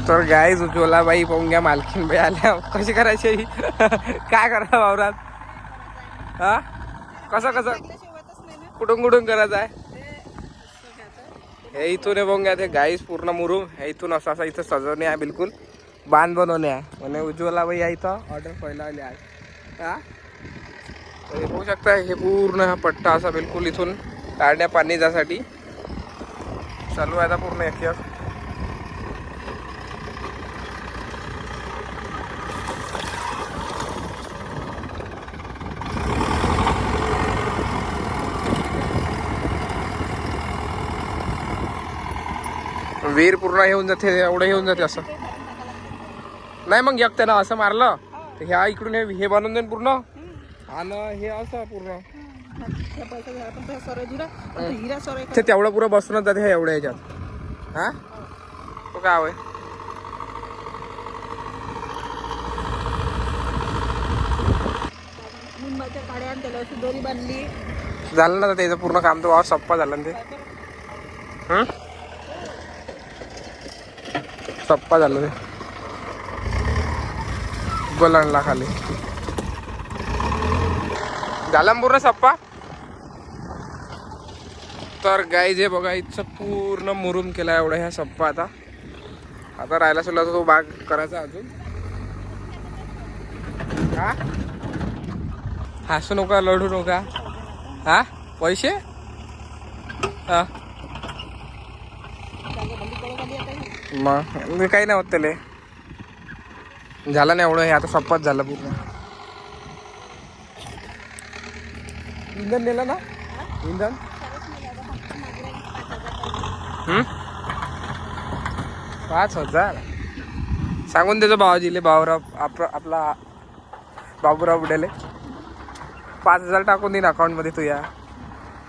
तर गाईज उज्ज्वलाबाई पाहून घ्या, मालकीनबाई आल्या. कशी करायची ही? काय करा वावरात? हा कसं कुठून कुठून करायचं आहे? हे इथून हे बघून घ्या, ते गाईस पूर्ण मुरुम हे इथून असं असं इथं सजवणे आहे, बिलकुल बांध बनवणे आहे. म्हणजे उज्ज्वलाबाई आहे इथं ऑर्डर पहिला आली आहे. हा तर हे बघू शकता, हे पूर्ण हा पट्टा असा बिलकुल इथून काढण्या पाणी जासाठी चालू आहे आता पूर्ण एक एक. विहीर पूर्ण येऊन जाते, एवढं येऊन जाते असं नाही. मग एक त्याला असं मारलं तर ह्या इकडून हे बनवून देईन पूर्ण, आणि हे असं पूर्ण ते तेवढं पुरं बसूनच जाते एवढ्या ह्याच्यात. हा तो काय होय दोरी बांधली झालं ना त्याचं पूर्ण काम, तर वावर सप्पा झालं ना ते. सप्पा झालं ते गलांडला खाली झाला पूर्ण सप्पा. तर गाईज हे बघा, इथं पूर्ण मुरुम केला एवढा ह्या सप्पा. आता राहायला सुद्धा तो बाग करायचा अजून. हा हसू नका, लढू नका. हा पैसे हा मग काही नाही होत त्याला. झालं नाही एवढं, हे आता सप्पाच झालं पूर्ण. इंधन नेलं ना, इंधन 5,000 सांगून त्याचं भावाजीले, भाऊराव आपला बाबूराव बुड्याले 5,000 टाकून देईन अकाउंटमध्ये तू या.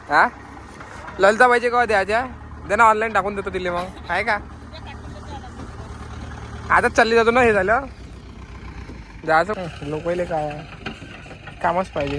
हा ललिता पाहिजे का द्यायच्या, दे ना, ऑनलाईन टाकून देतो तिले. मग आहे का आताच चालली जातो ना, हे झालं जायचं. लोकायले काय कामच पाहिजे.